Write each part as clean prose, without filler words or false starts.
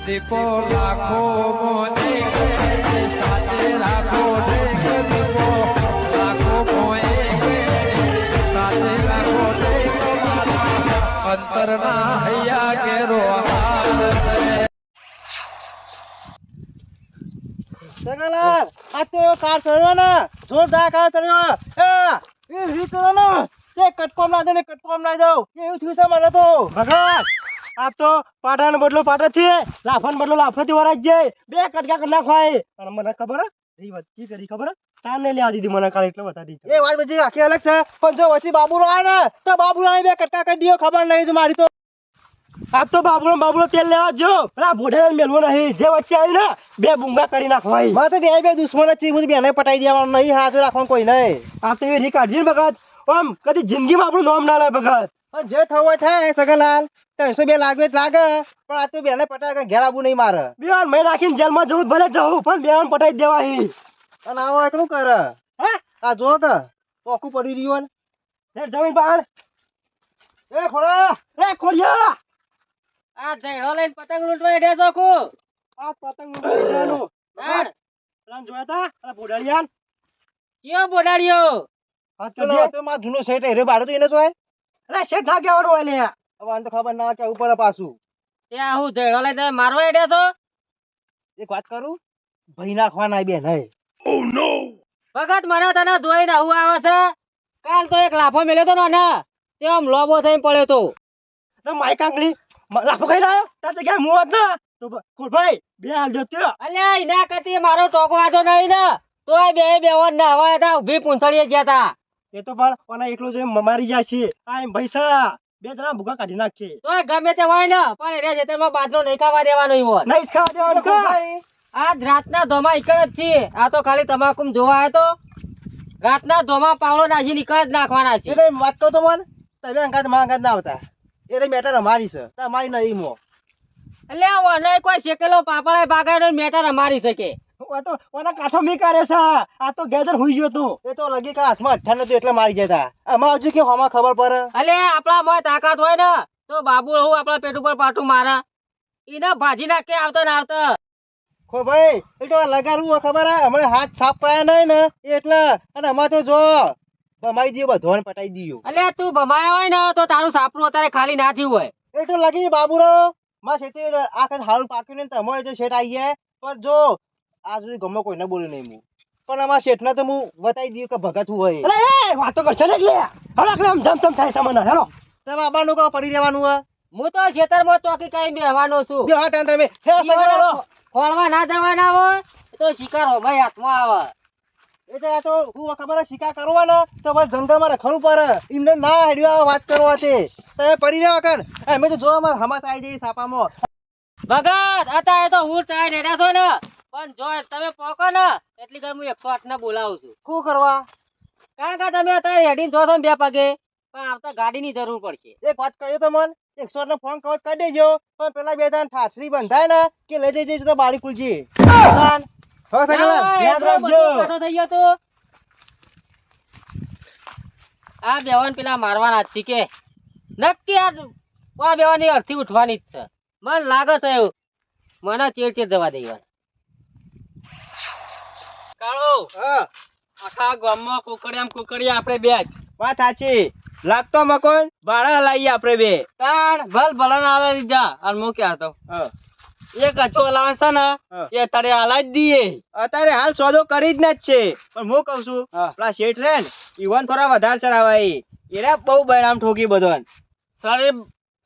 દીપો લાખો મોને સાથે રાખો દીપો લાખો મોએ સાથે રાખો અંતરના હૈયા કેરો સગલાલ આ તો કાર ચડ્યો ને જોરદાર કાર ચડ્યો એ રી ચડ્યો ને તે કટકોમ ના દે ને કટકોમ ના જાવ એવું થયું છે મને તો ભગત આ તો પાટાનો બદલો પાટાથી લાફાનો બદલો લાફાથી વરાજ જાય બે કટકા કરી નાખવાય અને મને ખબર હે એ વચ્ચી કરી ખબર તાર ને લેવા દીધી મને કાલ એટલે બતા દીધી એ વાત બધી આખી અલગ છે પણ જો વચ્ચે બાબુલો આવે ને તો બાબુલાને બે કટકા કરી દીયો ખબર નહીં તો મારી તો આ તો બાબુલો તેલ લેવા જો પેલા ભોડે મેલવો નહીં જે વચ્ચે આવી ને બે બુંગા કરી નાખવાય મારે તો બે દુશ્મન જ છે હું બેને પટાઈ દેવાનું નહીં હાથ રાખવાનું કોઈ નહીં આ તો એવી રીત કાઢી ને ભગત આમ કદી જિંદગીમાં આપણું નામ ના લે ભગત પણ જે થવું થાય સગલાલ 302 લાગે જ લાગે પણ આ તો બેને પટાઈ ઘેર આવું નહીં મારે બેન મેં રાખીને જેલમાં જવું ભલે જવું પણ બેન પટાઈ દેવાય અને આવો એકલું કરે હે આ જો કે ઓકું પડી રહ્યું લે જમીન પાડ એ ખોડા એ ખોડિયા આ જઈહો લઈને પતંગ લૂંટવા હેડ્યા છો કુ આ પતંગ ઉડાડ્યાનું તાણ પેલા જોયા તા પેલા બોડાલિયાન કયો બોડાડ્યો હાથ ચલો કરજે તો માં જૂનો સેટ રે બાડો તો એને જોય અરે શેઠ ના કહેવાનું હોય લે હવે આને તો ખબર ના કે ઉપર પાછું ત્યાં હું જઈહો લઈને તમે મારવા હેડ્યા છો એક વાત કરું ભાઈ નાખવાના બેન હે વખત મને તને જોઈને આવું આવે છે કાલ તો એક લાફો મેલ્યો તો ને તે આમ લોબો થઈને પડ્યો તો તો માઈક આંગળી લાફો ખાઈ રહ્યો તાર જગ્યાએ મું હોત ને તો ભાઈ બે હાલ જો ત્યો અલ્યા એના કરતી મારો ટોકો વાંચો નહીં ને તોય બે બેવન ના હવા હતા ઊભી પૂંછડીએ ગયા તા એ તો પણ ઓના એકલો જો મારી જાય છે આ એમ પૈસા બે જણા ભૂકા કાઢી નાખશે તોય ગમે તે હોય ને પણ એના ખેતરમાં બાજરો નહીં ખાવા દેવાનો ઈ હોય નહીં જ ખાવા દેવાનું કા ભાઈ આજ રાતના ધોમાં ઈકળ જ છીએ આ તો ખાલી તમાકુમ જોવા આવ્યો તો રાતના ધોમાં પાવડો નાખી નીકળ જ નાખવાના છે એટલે વાત કહું તો મન તમે અંગાત માં અંગાત ના આવતા એટલે મેટર અમારી છે તમારી નહીં મો એટલે ઓને કોઈ શેકેલો પાપડા ભાગાડો મેટર મારી શકે આ તો ઓના કાઠો મી કરે છે આ તો ગેજર હુઈ ગયો તો એ તો લગી કા હાથમાં અઠ્ઠા નતું એટલે મારી જતા આમાં હજુ કે હમા ખબર પડે અલે આપણા મોય તાકાત હોય ને તો બાબુ હું આપણા પેટ ઉપર પાટું મારા ઈને ભાજી નાખે આવતો ને આવતો ખો ભાઈ એ તો લગાડવું ખબર હે હમણે હાથ સાફ પાયા નહીં ને એટલે અને અમાર તો જો બમાઈ દીયો બધોને પટાઈ દીયો અલે તું ભમાયા હોય ને તો તારું સાપરું અત્યારે ખાલી ના થયું હોય એ તો લગી બાબુરો માં શેતી આ કઈ હારું પાક્યું ને તમે જો શેઠ આવી ગયા પણ જો આ સુધી ગમે કોઈને બોલ્યું નહીં હું પણ અમારા શેઠને તો હું બતાવી દઉં કે ભગત હું હોય અરે એ વાતો કરશે ને એટલે હળક આમ જમ જમ થાય સામાન હેલો તમે બાબાનું કહો પડી રહેવાનું હે હું તો ખેતરમાં ચોકી કઈ બેહવાનો છું બે હાથ તમે હે સગડો ખોળવા ના જવાના હોય તો શિકાર હોભાઈ હાથમાં આવે એ તો આ તો હું ખબર હે શિકાર કરવાનો તો બસ જંગલમાં રખડવું પડે એમને ના હેડ્યો વાત કરવા તે તમે પડી રહ્યા કર અમે તો જોવામાં હમાસ આવી જઈ સાપામાં ભગત અત્યારે તો હું ટ્રાય નેડા છો ને પણ જો તમે પોકો ને એટલી ઘર હું 108 ને બોલાવું છું શું કરવા કારણ કે તમે અત્યારે હેડીને જોશો ને બે પગે પણ આવતા ગાડીની જરૂર પડશે એક વાત કહ્યું તો મન 108 નો ફોન કવચ કરી દેજો પણ પેલા બે જણ ઠાઠરી બંધાય ને કે લઈ જઈ તો બારી ખુલજી હો સગલા યાદ રાખજો. કાઠો થઈ ગયો તો આ બેવાન પેલા મારવાના જ છે કે નક્કી આ બેવાની અર્થી ઉઠવાની જ છે મને લાગે છે એવું મને ચેડ દવા દેવા કાળો હા આખા ગામમાં કુકડિયા આપણે બે જ વાત સાચી લાગતો મકોન ભાડા લાવીએ આપણે બે તાણ ભલ ભલન આલે દીધા અને હું ક્યાં તો હા એક અચો લાવે છે ને હા. એ તારે આલા જ દીએ અત્યારે હાલ સોદો કરી જ ના જ છે પણ હું કઉ છું હા. પેલા શેઠ રે ને ઈવન થોડા વધારે ચડાવાય એરા બહુ બૈરામ ઠોકી બધોન શરીર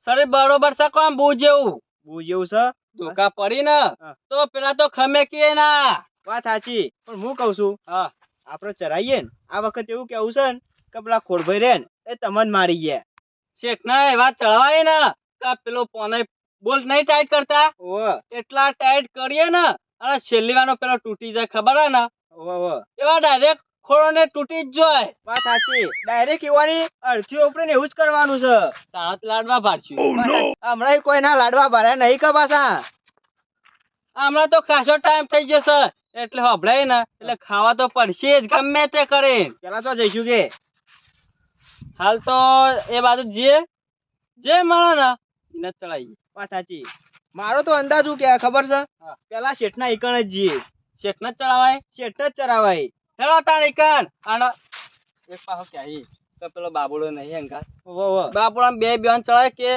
શરીર બરોબર છે કોમ બહુ જેવું બહુ જેવું છે ધોકા પડી ને હા. તો પેલા તો ખમે કે ના વાત સાચી પણ હું કઉ છું હા આપણે ચરાઈએ ને આ વખત એવું કેવું છે ને કે પેલા ખોડભાઈ રે ને એ તમને મારી ગયા શેઠ ના એ વાત ચડવાય ને કે પેલો પોને બોલ નહીં ટાઈટ કરતા ઓહ એટલા ટાઈટ કરીએ ને અને છેલ્લી વાનો પેલો તૂટી જાય ખબર હે ને ઓહ એવા ડાયરેક્ટ ખોળો ને તૂટી જ જાય વાત સાચી ડાયરેક્ટ એવાની અડધી ઉપરે એવું જ કરવાનું છે તાત લાડવા ભાડશું હમણાં કોઈ ના લાડવા ભરાય નહીં કે પાછા હમણાં તો ખાસો ટાઈમ થઈ જશે એટલે હભળાય ને એટલે ખાવા તો પડશે જ ગમે તે કરે પેલા તો જઈશું કે હાલ તો એ બાજુ જે મળે ને એને ચડાવી વાત સાચી મારો તો અંદાજ હું કે ખબર છે પેલા શેઠના ઈકણ જ જઈએ. શેઠને જ ચડાવાય શેઠ જ ચરાવાય. હેલો તાણ ઈકણ આનો એક પાછો ક્યાં તો પેલો બાબુડો નહીં અંકા બાબુડા બે બેન ચડાય કે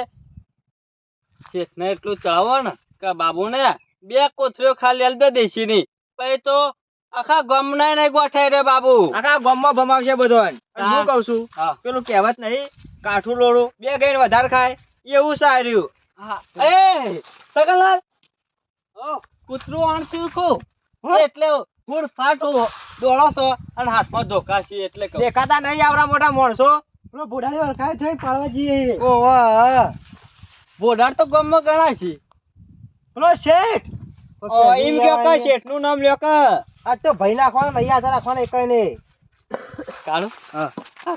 શેઠને એટલું ચડાવો ને કે બાબુને બે કોથળીઓ ખાલી આલી દે દેશીની પછી તો આખા ગામના નહીં ગોઠાય રે બાબુ આખા ગામમાં ભમાવશે બધો. અને હું કહું છું હા. પેલું કહેવત નહીં કાઠું લોડું બે ગઈને વધારે ખાય એવું સાર્યું. એ સગનલાલ કૂતરું આણશું ખું એટલે ફૂડ ફાટું દોડો છો અને હાથમાં ધોકા છે એટલે કહું. દેખાતા નહીં આવડા મોટા માણસો. પેલો બોડાની વળખાય જોઈ પાડવા જઈએ ઓહો બોડાર તો ગામમાં ગણાય છે પેલો શેઠ એમ કયો કે શેઠનું નામ લ્યો કે આ તો ભાઈ નાખવાનું નહીં આધાર રાખવાનું એકય નહીં. કાળું હા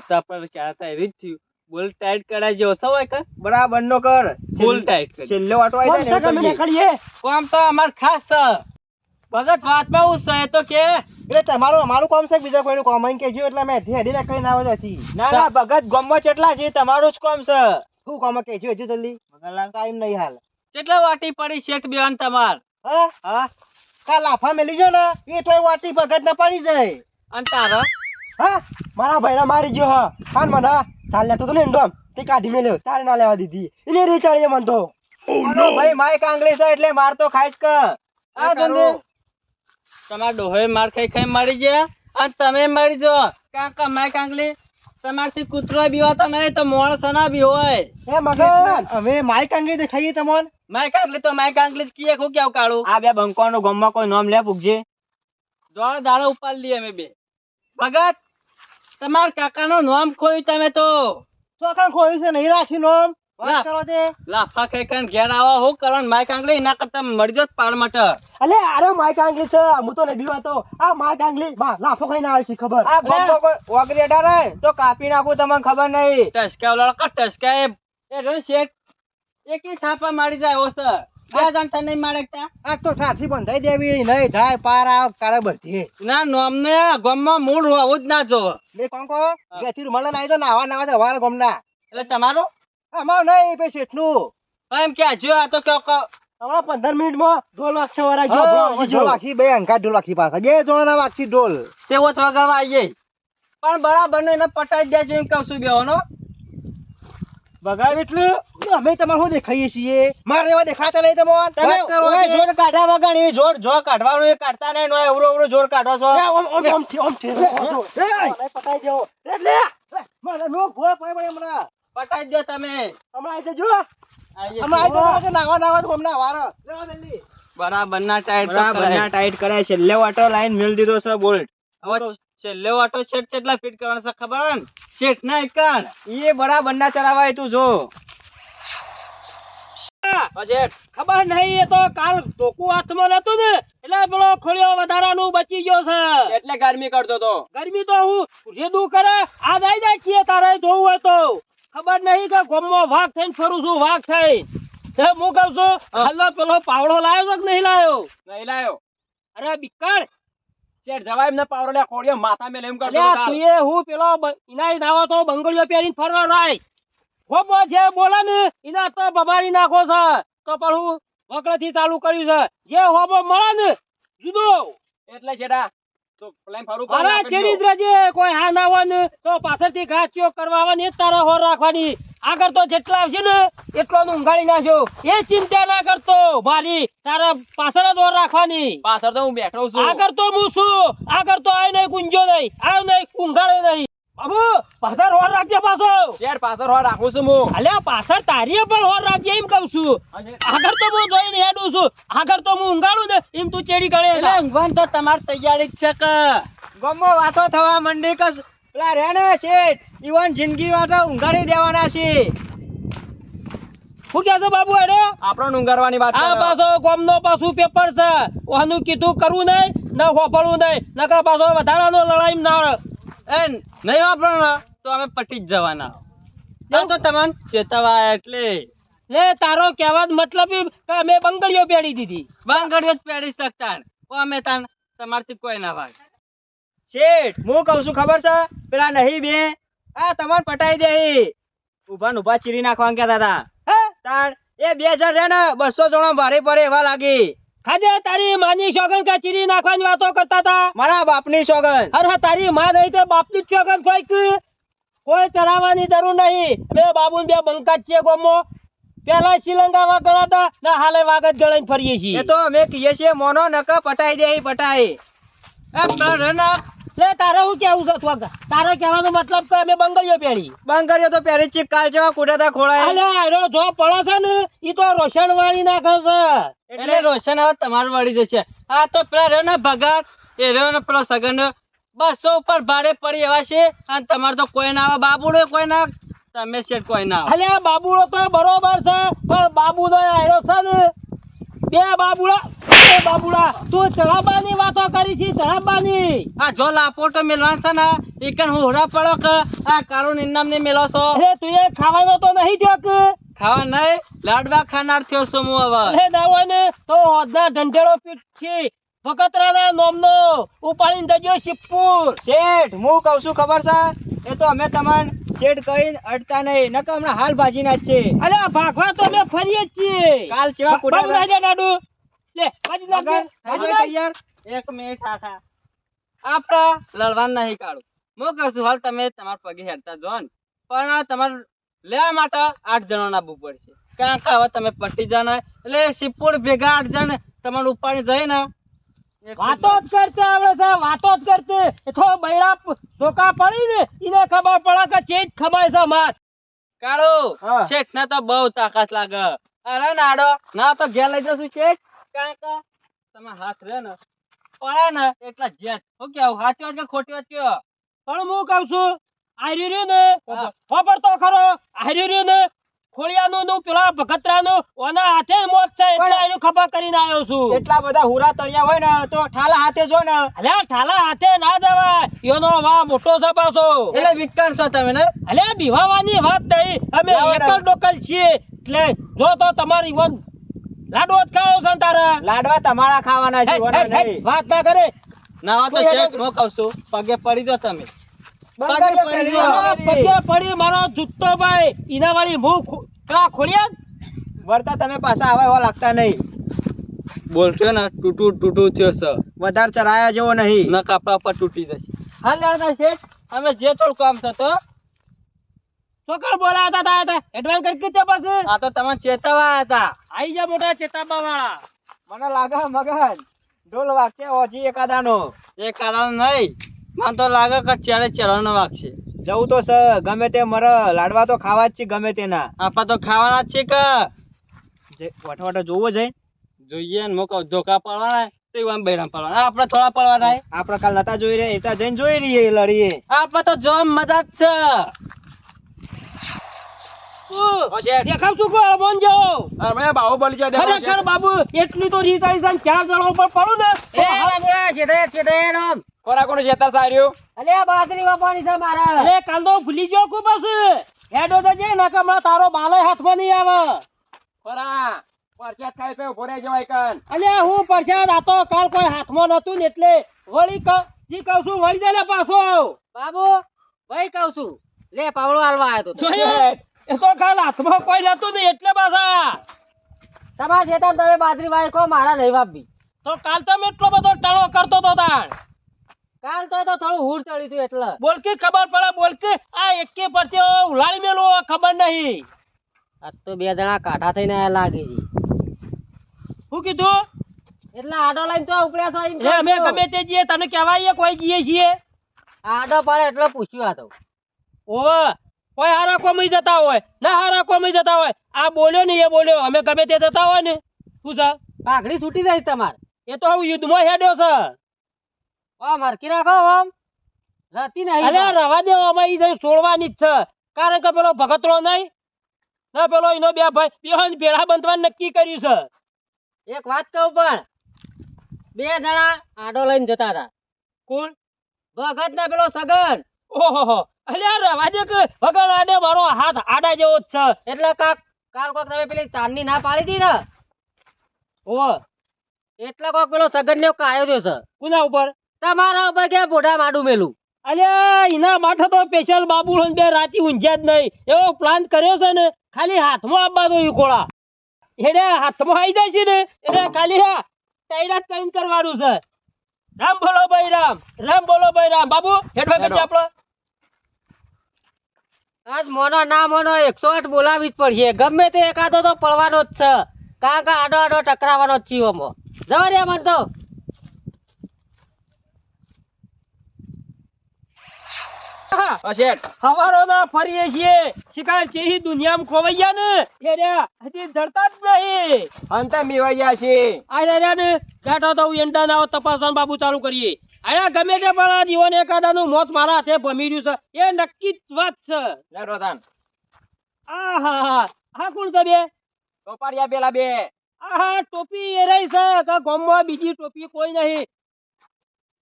તો આપણે ક્યાં થાય રીત થયું બોલ ટાઈટ કરાય જેવો સવાય કર બરાબર નો કર. ફૂલ ટાઈટ કરી છેલ્લો વાટો આવી જાય ને એવું કરીએ. કામ તો અમાર ખાસ છે ભગત વાતમાં હું છે તો કે એટલે તમારું અમારું કામ છે કે બીજા કોઈનું કામ અહીં કહેજો એટલે મેં હેડી ના કરીને આવે હતી. ના ના ભગત ગામમાં કેટલા છે તમારું જ કામ છે શું કામ કહેજો હજુ જલ્દી ટાઈમ નહીં હાલ. કેટલા વાટી પડી શેઠ બેન તમાર હા હા કાલ લાફા મેલી જો ને એટલે વાટી ભગત ના પડી જાય. અને તારા હા મારા ભાઈને મારી ગયો હા ખાન મને ચાલ લેતો તો ને ડોમ તે કાઢી મેલ્યો તારે ના લેવા દીધી એને રીચાળીએ મન તો આનો ભાઈ માય કાંગળી છે એટલે માર તો ખાઈશ કે આ જલ્દી તમારા ડોહે માર ખાઈ ખાઈ મરી ગયા અને તમે મરી જો કાંકા માય કાંગલી તમારથી કૂતરો બીવાતો નહીં તો માણસ ના બી હોય એ મગન અમે માય કાંગળી દેખાઈએ તમને. માય કાંગલી તો માય કાંગલી જ કીએ હું કેવું કાઢું આ બે બંકોનો ગામમાં કોઈ નામ લે પૂગજે. જોડે દાડો ઉપાડ લઈએ અમે બે ભગત તમાર કાકાનું નામ ખોયું તમે તો ચોખાં ખોયું છે નહીં રાખી નોમ ના. વાત કરો તે. લાફા ખાઈ ખાઈને ઘેર આવા હું કરવાનું માય કાંગલી એના કરતા મરી જો પાડ મટર અલે અરે માય કાંગલી છે હું તો નહીં બીવાતો આ માય કાંગલી માં લાફો ખાઈને આવે છે ખબર આ ગામમાં કોઈ ઓગરી અડાડે તો કાપી નાખું તમને ખબર નહીં. ટસકા લડકા ટસકા એ રો શેઠ એકી થાપા મારી જાય ઓ સર બે જણ તને નહીં મારે તા આ તો ઠાઠી બંધાઈ દેવી નહીં થાય પાર આ કાળે બરથી. ના નોમ ને ગામમાં મૂળ હોવું જ ના જો બે કોણ કહો ગેથી રૂમાલે નાઈ દો નાવા નાવા તો હવારે ગામના એટલે તમારું અમાર નહીં પે શેઠનું. એમ કે જો આ તો કે હમણાં 15 મિનિટમાં ઢોલ વાગશે વરા હા, ગયો ઢોલ વાગશી, બે અંકા ઢોલ વાગશી પાછા બે જણાના વાગશી ઢોલ. તેવો જ વગાડવા આવીએ પણ બરાબર ને એને પટાઈ દેજો એમ કહું છું બેવાનો બગાડ એટલે અમે તમારે શું દેખાઈએ છીએ મારે એવા દેખાતા નહીં તમને. વાત કરો ઓય આજે. જોર કાઢ્યા વગર એ જોર જો કાઢવાનું એ કાઢતા નહીં નો એવરો એવરો જોર કાઢો છો ઓમ પટાઈ દેવો એટલે મારે નો ભોય પડે પડે હમણાં. પટાઈ દો તમે હમણાં આવી જજો આવીએ હમણાં આવી જાઓ તો નાવા નાવા તો હમણાં હવારે. લેવા જલ્દી. બરાબર ના ટાઈટ બરાબર ના ટાઈટ કરે છેલ્લે વાટો લાઈન મેલ દીધો છે બોલ્ટ. છેલ્લે વાટો શેઠ કેટલા ફીટ કરવાનો છે ખબર હે ને શેઠ ના એકણ એ બરાબર ના ચલાવાય તું જો. ખબર નહીં એ તો કાલ ટોકું હાથમાં નતું ને એટલે પેલો ખોળ્યો વધારાનું બચી ગયો છે એટલે ગરમી કરતો તો. ગરમી તો હું રેડું કરે આ દાઈ જાય કીએ તારે જોવું હોય તો ખબર નહીં કે ગોમમાં વાઘ થઈને ફરું છું વાઘ થઈ તે હું કહું છું હાલો પેલો પાવડો લાવ્યો છે કે નહીં લાવ્યો નહીં લાયો. અરે બિક્કડ શેઠ જવાય એમને પાવરો લે ખોડિયો માથા મેલે એમ કરતો અલ્યા કાલ. તું એ હું પેલો ઇનાય નાવો તો બંગડીઓ પહેરીને ફરવા લાય ગોમમાં જે બોલે ને એના તો બબાડી નાખો છે તો પણ હું વકડથી ચાલુ કર્યું છે જે હોબો મળે ને જુદો એટલે શેઠા તો ફલાઈન ફરું અરે ચેડી જ રહેજે કોઈ હા ના હોય ને તો પાછળથી ઘાસ ચો કરવા આવવાની જ તારે હોર રાખવાની આગળ તો જેટલા આવશે ને એટલો ઊંઘાડી નાખ્યો એ ચિંતા ના કરતો મારી તારે પાછળ જ હોર રાખવાની પાછળ તો હું બેઠો છું. આગળ તો હું છું આગળ તો આય નહીં ગુંજો નહીં આવ નહીં ઊંઘાડે નહીં બાબુ પાછળ હોર રાખજે પાછો શેઠ પાછળ હવા રાખું છું હું. અલ્યા પાછળ તારીએ પણ હોર રાખજે એમ કહું છું આગળ તો હું જોઈને હેડું છું આગળ તો હું ઊંઘાડું ને એમ તું ચેડી કરે એટલે ઊંઘવાન તો તમારી તૈયારી જ છે કે ગામમાં વાતો થવા મંડી કે પેલા રે ને શેઠ ઈવન જિંદગી વાતો ઊંઘાડી દેવાના છે. શું કહે છે બાબુ એનો આપણને ઊંઘાડવાની વાત આ કરો. પાછો ગોમનો પાછું પેપર છે ઓનું કીધું કરવું નહીં ન હોપડવું નહીં નકર પાછો વધારાનો લડાઈ ના એ નહીં વાપરવાનો તો અમે પટી જ જવાના આ તો તમને ચેતવા એટલે લે તારો કહેવાનો મતલબ ઈ કે અમે બંગડીઓ પેડી દીધી બાંગડીઓ જ પહેરી શકતા ને. ઓ અમે તાન તમારથી કોઈ ના ભાગ શેઠ હું કહું છું ખબર છે પેલા નહીં બે આ તમને પટાઈ દે ઊભા ને ઊભા ચીરી નાખવાનું કહેતા હતા. હે તાણ એ 2 જણ રે ને 200 જણા ભારે પડે એવા લાગે. ખાજે તારી માની સોગન કે ચીરી નાખવાની વાતો કરતા હતા. મારા બાપની સોગન. અરે તારી માં નહીં તો બાપની જ સોગન કોઈ ચરાવવાની જરૂર નહીં. બે બાબુ બે બંકા જ છે ગોમો. પેલા શ્રીલંકા વાગ ગણાતા ને હાલે વાગ જ ગણાઈને ફરીએ છીએ. એ તો અમે કહીએ છીએ મોનો નકા પટાઈ દે પટાઈ. એ પેલા રે ને લે તારે હું કેવું છે તું? તારે કહેવાનો મતલબ કે અમે બંગલીઓ પહેરી. બંગડીઓ તો પહેરી ચીક કાલ જેવા કુડાતા ખોળાય. અલે આરો જો પડે છે ને ઈ તો રોશન વાળી નાખે છે. એટલે રોશન હવે તમારું વળી જશે. આ તો પેલા રે ને ભગત એ રે ને પેલો સગન 200 ઉપર ભાડે પડી એવા છે અને તમારે તો કોઈ ના આવે. બાબુડો કોઈ ના, તમે શેઠ કોઈ ના આવે. અલે આ બાબુડો તો બરોબર છે પણ બાબુનો આયરો છે ને બે બાબુડા તું ચડાબાની વાતો કરી છે. ચડાબાની આ જો લાપોટો મેલવાન છે ને એકન હોરા પડો કે આ કાળો નિનામ ને મેલો છો. અરે તું એ ખાવાનો તો નહીં થયો કે? ખાવા નહીં લાડવા ખાનાર થયો છું હું હવે. અરે ના હોય ને તો હોદના ઢંઢેરો પીઠ છે વખતરાના નોમનો ઉપાડીને જજો શિવપુર. શેઠ હું કહું છું ખબર છે એ તો અમે તમને શેઠ કહીને અડતા નહીં નકર હમણાં હાલ ભાજી ના જ છે. અરે ભાગવા તો અમે ફરીએ જ છીએ. કાલ જેવા બાબુ કુડા નાખજે લાડુ. લે બાજુ નાખજે. બાજુ નાખ. તૈયાર. 1 મિનિટ આખા આપડા લડવાનું નહીં કાઢું. હું કહું છું હાલ તમે તમારા પગે હેડતા જો ને પણ આ તમારે લેવા માટે 8 જણો નાબવું પડશે. કારણ કે હવે તમે પટી જાના એટલે શિવપુર ભેગા 8 જણ તમારે ઉપાડી જાય ને વાતો જ કરતે આવડે છે. વાતો જ કરતે એ તો બૈરા ધોકા પડી ને એને ખબર પડે કે ચેજ ખમાય છે માર. કાળો હા. શેઠ ને તો બહુ તાકાત લાગે. અરે નાડો ના તો ઘેર લઈ જશું શેઠ. કારણ કે તમે હાથ રે ને પડે ને એટલા જેત હું કેવું સાચી વાત કે ખોટી વાત કયો. પણ હું કઉ છું આર્યું રહ્યું ને હા. ખબર તો ખરો આર્યું રહ્યું ને ખોડિયાનું નું પેલા ભગતરાનું ઓના હાથે જ મોત છે એટલે પણ- એનું ખબર કરીને આવ્યો છું. એટલા બધા હુરા તળિયા હોય ને તો ઠાલા હાથે જો ને અલ્યા ઠાલા હાથે ના જવાય એનો વાહ મોટો છે પાછો. એટલે વિકણ છો તમે ને. અલ્યા બીવાવાની વાત નહીં અમે લાવો ને. એક જ ડોકલ છીએ એટલે જો તો તમારી વન લાડો જ ખાવો છે ને તારે. લાડવા તમારા ખાવાના હે, છે ઓના હે, હે, નહીં. વાત ના કરે. ના હોય તો કોઈ શેઠ હેડો. હું કહું છું પગે પડી દો તમે. બંગડીઓ પડી પહેરી જાઓ. આવો. પગે પડી મારો જુત્તો ભાઈ ઈના વાળી પેલા ખોડિયા વળતા તમે પાછા આવા એવા લાગતા નહીં. બોલશો ને તૂટું થયો છે વધારે ચરાયા જેવો નહીં. ના કપડા પર તૂટી જશે. હાલ લાડકા શેઠ અમે જે થોડું કામ થતો ચોકડ બોલાવતા તા હતા એડવાન્સ કરી કીધે પછી આ તો તમે ચેતવા હતા. આઈ જા મોટા ચેતાબા વાળા. મને લાગે મગન ઢોલ વાગશે ઓજી એકાદાનો. એ કારણ નહીં મને તો લાગે કે ચારે ચરણનો વાગશે. જવું તો છે ગમે તે મર લાડવા તો ખાવા જ છે ગમે તેના. આપા તો ખાવાના જ છે કે વટવટ જોવો છે. જોઈએ ને મોકો ધોકા પડવાના તો એવા બૈરામ પડવાના આપણે થોડા પડવાના. આપણે કાલ નતા જોઈ રહ્યા એ તો જઈને જોઈ રહીએ લડીએ. આપણે તો જો મજા જ છે. દેખાવ છું કોઈ અળબોન જેવો. અમે બાહુબલી છે ખરેખર બાબુ એટલી તો રીત આવી છે ને 4 જણા ઉપર પડું ને તો હાથ- કોરાકોનો જેતા સાર્યો. અરે કાલ તો ભૂલી ગયો ખૂબ હશે. હેડો તો જે નકર હમણાં તારો બાલો હાથમાં નહીં આવે. કોરા પરસાદ ખાઈ પે ઉભો રહી જવાય કાન. અલ્યા હું પ્રસાદ આ તો કાલ કોઈ હાથમાં નતું ને એટલે વળી જી કહું છું વળી જાય લે પાછો. બાબુ ભાઈ કહું છું લે પાવડો હાલવા આવ્યો તો જોયું? એ તો કાલ હાથમાં કોઈ નતું ને એટલે પાછા તમારા ખેતર તમે બાજરી વાયકો મારા નહીં વાપી તો કાલ તમે એટલો બધો ટાણો કરતો તો તાણ કાલ તો થોડું હૂર ચડી હતું એટલે બોલકી ખબર પડે બોલકી આ એકે પરથી ઉલાળી મેલો ખબર નહીં. આજ તો 2 જણા કાઠા થઈને આયા લાગે છે. શું કીધું? એટલે આડો લઈને તો ઉપડ્યા છો એમ અમે ગમે તે જઈએ તને કહેવાય કોઈ જઈએ છીએ આડો પડે એટલે પૂછ્યું આ તો ઓવે કોઈ હારા કોમી જતા હોય ના હારા કોમી જતા હોય આ બોલ્યો ને એ બોલ્યો અમે ગમે તે જતા હોય ને શું છે પાઘડી છૂટી જાય તમારે એ તો હું યુદ્ધમાં હેડ્યો છે ઓ મરકી રાખો ઓમ રતી નહીં અરે રવા દે અમે ઈ જઈ છોડવાની જ છે કારણ કે પેલો ભગતરો નહીં ના પેલો એનો બે ભાઈ બેહન ભેળા બંધવાનું નક્કી કર્યું છે. એક વાત કહું પણ 2 જણા આડો લઈને જતા હતા. કોણ? ભગત ને પેલો સગન. ઓહો અલ્યા રવા દે કે ભગત આડે મારો હાથ આડા જેવો જ છે એટલે કાલ કોક તમે પેલી ચાંદની ના પાડી હતી ને ઓ એટલે કોક પેલો સગન ને કાયો છે. કોના ઉપર? તમારા ઉપર કે બોડા માડું મેલું. અલ્યા એના માથે તો સ્પેશિયલ બાબુ બે રાતી ઊંઝ્યા જ નહીં એવો પ્લાન કર્યો છે ને ખાલી હાથમાં આપવા દો ઈ કોળા એને હાથમાં આવી જાય છે ને એને ખાલી ટાઈડા જ કરીને કરવાનું છે. રામ બોલો ભાઈ રામ, રામ બોલો ભાઈ રામ. બાબુ હેડવા કરજે આપણો. આજ મોનો ના મોનો 108 બોલાવી જ પડશે. ગમે તે એકાદો તો પડવાનો જ છે. કારણ કે આડો આડો ટકરાવાનો જ છીએ ઓમો. જવા દે મન તો. હવારોના ફરીએ છીએ શિકાર ચેહી દુનિયામાં ખોવાઈ ગયા ને એ રહ્યા હજી જડતા જ નહીં. અંતે મેવાઈ ગયા છે. આ રહ્યા ને બેઠો તો હું એંડા ના તપાસવાનું બાબુ ચાલુ કરીએ. આયા ગમે તે પણ આ જીવન એકાદાનું મોત મારા હાથે ભમી રહ્યું છે એ નક્કી જ વાત છે. લેડો તાન. આહા આ કોણ છે બે? ટોપાડિયા પેલા બે. આહા ટોપી એ રહી છે કે ગામમાં બીજી ટોપી કોઈ નહીં.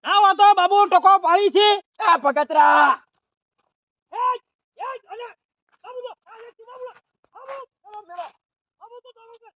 ના વાતો બાબુ ટકો પાડી છે. આ પગતરા. અલે બાબુ તો આ લેતી બાબુ બાબુ ચાલો મેળો બાબુ તો ચાલો કે